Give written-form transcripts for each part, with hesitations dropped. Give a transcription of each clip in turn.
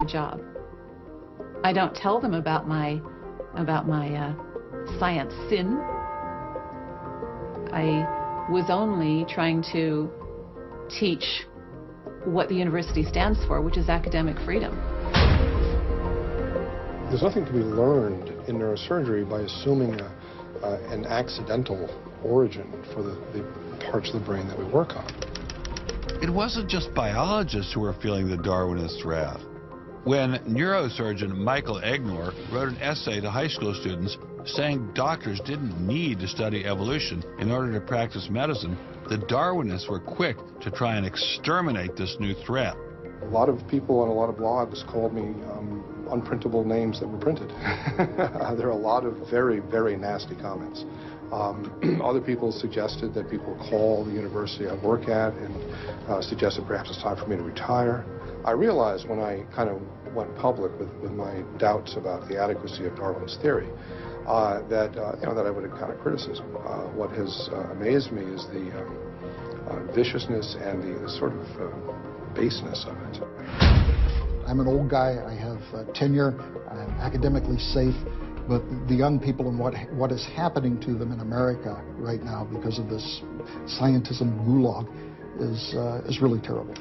job. I don't tell them about my science sin. I was only trying to teach what the university stands for, which is academic freedom. There's nothing to be learned in neurosurgery by assuming an accidental origin for the parts of the brain that we work on. It wasn't just biologists who were feeling the Darwinist wrath. When neurosurgeon Michael Egnor wrote an essay to high school students saying doctors didn't need to study evolution in order to practice medicine, the Darwinists were quick to try and exterminate this new threat. A lot of people on a lot of blogs called me unprintable names that were printed. There are a lot of very, very nasty comments. Other people suggested that people call the university I work at and suggested perhaps it's time for me to retire. I realized when I kind of went public with my doubts about the adequacy of Darwin's theory that I would encounter criticism. What has amazed me is the viciousness and the sort of baseness of it. I'm an old guy. I have tenure. I'm academically safe. But the young people and what is happening to them in America right now because of this scientism gulag is really terrible.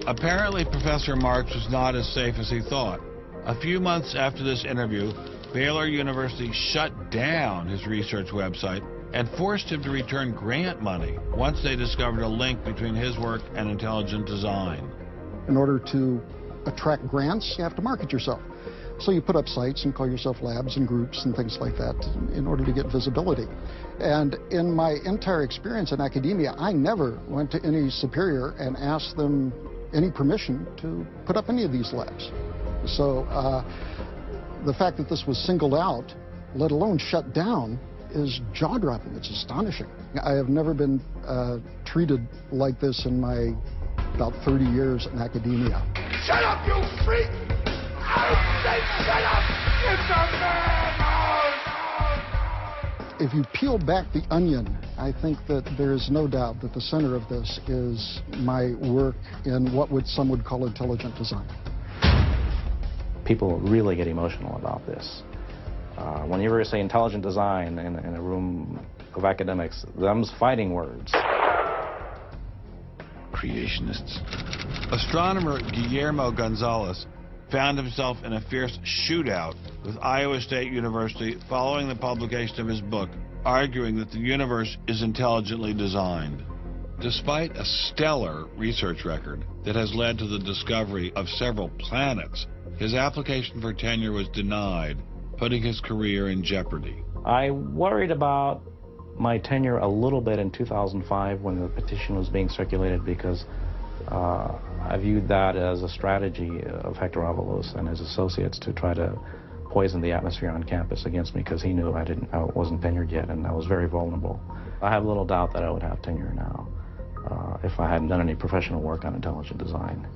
Apparently, Professor Marks was not as safe as he thought. A few months after this interview, Baylor University shut down his research website and forced him to return grant money once they discovered a link between his work and intelligent design. In order to attract grants, you have to market yourself. So you put up sites and call yourself labs and groups and things like that in order to get visibility. And in my entire experience in academia, I never went to any superior and asked them any permission to put up any of these labs. So the fact that this was singled out, let alone shut down, is jaw-dropping. It's astonishing. I have never been treated like this in my about 30 years in academia. Shut up, you freak! I said shut up! It's a man! If you peel back the onion, I think that there is no doubt that the center of this is my work in what some would call intelligent design. People really get emotional about this. Whenever you say intelligent design in a room of academics, them's fighting words. Creationists. Astronomer Guillermo Gonzalez found himself in a fierce shootout with Iowa State University following the publication of his book, arguing that the universe is intelligently designed. Despite a stellar research record that has led to the discovery of several planets, his application for tenure was denied, putting his career in jeopardy. I worried about my tenure a little bit in 2005 when the petition was being circulated because I viewed that as a strategy of Hector Avalos and his associates to try to poison the atmosphere on campus against me because he knew I wasn't tenured yet and I was very vulnerable. I have little doubt that I would have tenure now if I hadn't done any professional work on intelligent design.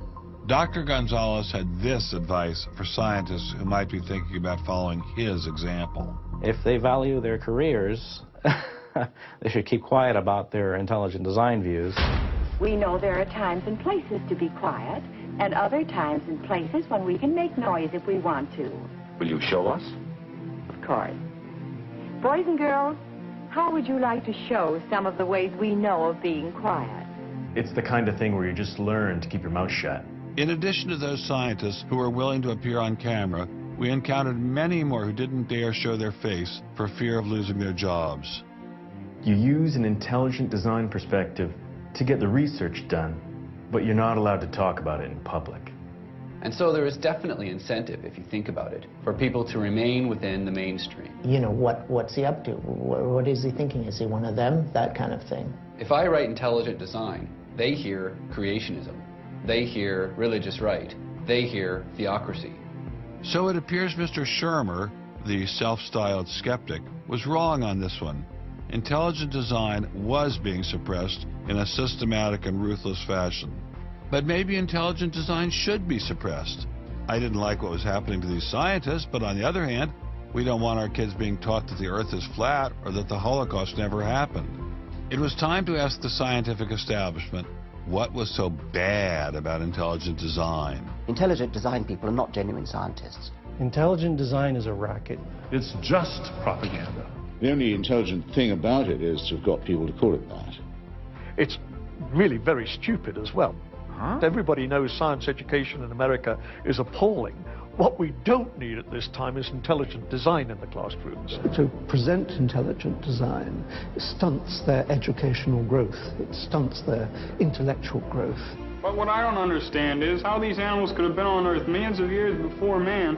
Dr. Gonzalez had this advice for scientists who might be thinking about following his example. If they value their careers, they should keep quiet about their intelligent design views. We know there are times and places to be quiet, and other times and places when we can make noise if we want to. Will you show us? Of course. Boys and girls, how would you like to show some of the ways we know of being quiet? It's the kind of thing where you just learn to keep your mouth shut. In addition to those scientists who were willing to appear on camera, we encountered many more who didn't dare show their face for fear of losing their jobs. You use an intelligent design perspective to get the research done, but you're not allowed to talk about it in public. And so there is definitely incentive, if you think about it, for people to remain within the mainstream. You know, what's he up to? What is he thinking? Is he one of them? That kind of thing. If I write intelligent design, they hear creationism. They hear religious right. They hear theocracy. So it appears Mr. Shermer, the self-styled skeptic, was wrong on this one. Intelligent design was being suppressed in a systematic and ruthless fashion. But maybe intelligent design should be suppressed. I didn't like what was happening to these scientists, but on the other hand, we don't want our kids being taught that the Earth is flat or that the Holocaust never happened. It was time to ask the scientific establishment, What was so bad about intelligent design? Intelligent design people are not genuine scientists. Intelligent design is a racket. It's just propaganda. The only intelligent thing about it is to have got people to call it that. It's really very stupid as well. Everybody knows science education in America is appalling. What we don't need at this time is intelligent design in the classrooms. To present intelligent design stunts their educational growth. It stunts their intellectual growth. But what I don't understand is how these animals could have been on Earth millions of years before man,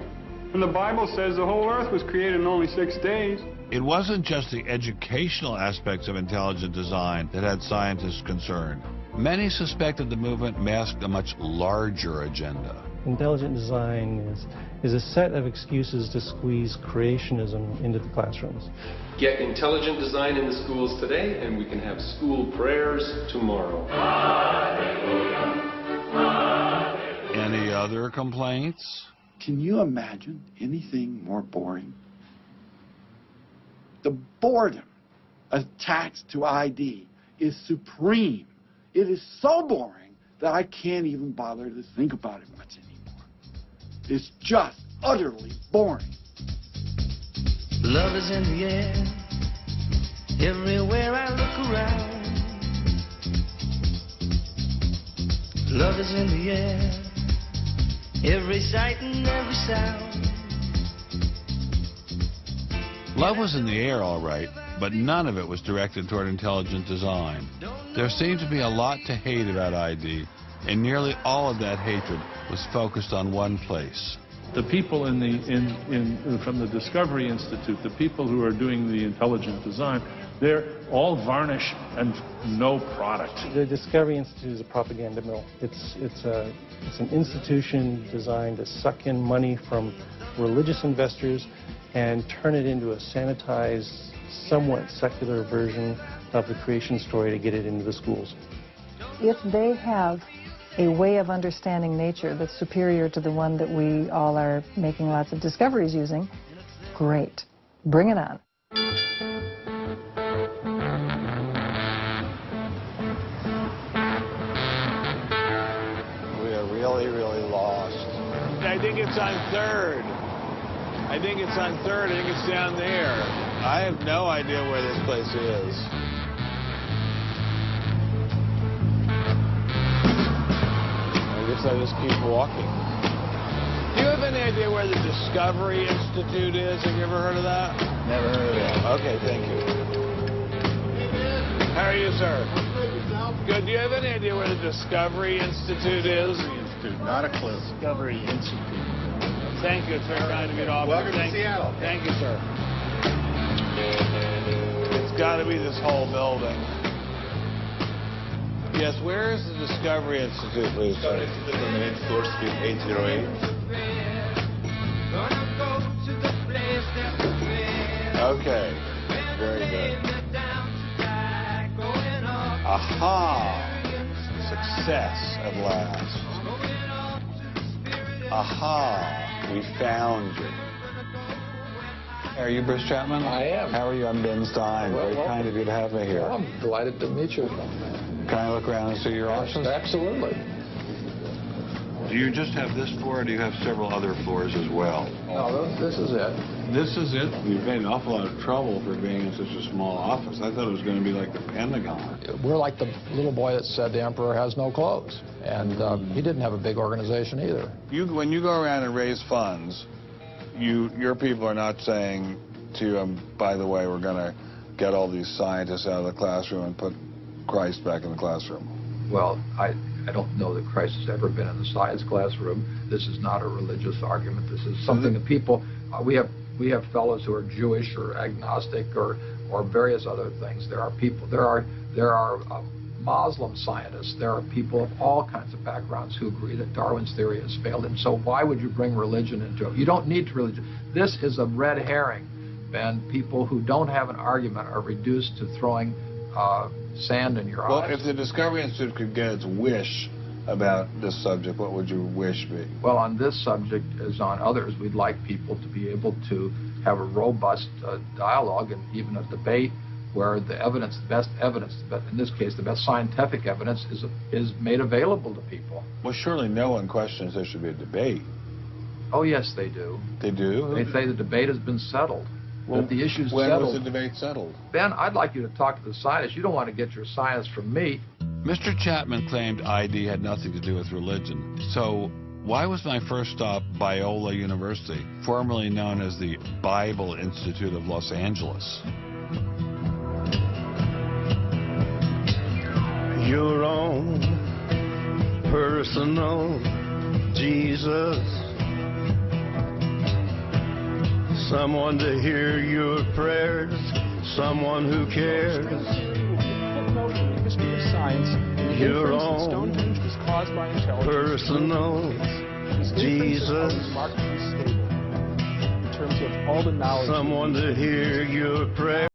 and the Bible says the whole Earth was created in only 6 days. It wasn't just the educational aspects of intelligent design that had scientists concerned. Many suspected the movement masked a much larger agenda. Intelligent design is a set of excuses to squeeze creationism into the classrooms. Get intelligent design in the schools today, and we can have school prayers tomorrow. Any other complaints? Can you imagine anything more boring? The boredom attached to ID is supreme. It is so boring that I can't even bother to think about it much anymore. It's just utterly boring. Love is in the air, everywhere I look around. Love is in the air, every sight and every sound. Love was in the air, all right, but none of it was directed toward intelligent design. There seemed to be a lot to hate about ID, and nearly all of that hatred was focused on one place. The people from the Discovery Institute, the people who are doing the intelligent design, they're all varnish and no product. The Discovery Institute is a propaganda mill. It's an institution designed to suck in money from religious investors and turn it into a sanitized, somewhat secular version of the creation story to get it into the schools. If they have a way of understanding nature that's superior to the one that we all are making lots of discoveries using, great. Bring it on. We are really, really lost. I think it's on 3rd. I think it's on 3rd. I think it's down there. I have no idea where this place is. I guess I just keep walking. Do you have any idea where the Discovery Institute is? Have you ever heard of that? Never heard of that. Okay, thank you. How are you, sir? Good. Do you have any idea where the Discovery Institute is? Institute, not a clue. Discovery Institute. Thank you. It's very kind of you to offer. Welcome to Seattle. Thank you, sir. It's got to be this whole building. Yes, where is the Discovery Institute, please? Discovery Institute on the 8th floor, Suite 808. Okay, very good. Aha! Success at last. Aha! We found you. Are you Bruce Chapman? I am. How are you? I'm Ben Stein. Well, very kind of you to have me here. Well, I'm delighted to meet you. Can I look around and see your office? Absolutely. Do you just have this floor, or do you have several other floors as well? No, this is it. This is it? You've made an awful lot of trouble for being in such a small office. I thought it was going to be like the Pentagon. We're like the little boy that said the emperor has no clothes. And he didn't have a big organization either. When you go around and raise funds, your people are not saying to you, by the way, we're going to get all these scientists out of the classroom and put Christ back in the classroom. Well, I don't know that Christ has ever been in the science classroom. This is not a religious argument. This is something that people, we have fellows who are Jewish or agnostic or various other things. There are people, there are Muslim scientists. There are people of all kinds of backgrounds who agree that Darwin's theory has failed. And so why would you bring religion into it? You don't need religion. This is a red herring, Ben. People who don't have an argument are reduced to throwing sand in your eyes. Well, if the Discovery Institute could get its wish about this subject, what would your wish be? Well, on this subject, as on others, we'd like people to be able to have a robust dialogue and even a debate where the evidence, the best evidence, but in this case, the best scientific evidence is made available to people. Well, surely no one questions there should be a debate. Oh, yes, they do. They do? They say the debate has been settled. Well, that the issue's when settled. was the debate settled? Ben, I'd like you to talk to the scientists. You don't want to get your science from me. Mr. Chapman claimed ID had nothing to do with religion. So why was my first stop Biola University, formerly known as the Bible Institute of Los Angeles? Your own personal Jesus, someone to hear your prayers, someone who cares. Your own personal Jesus, someone to hear your prayers.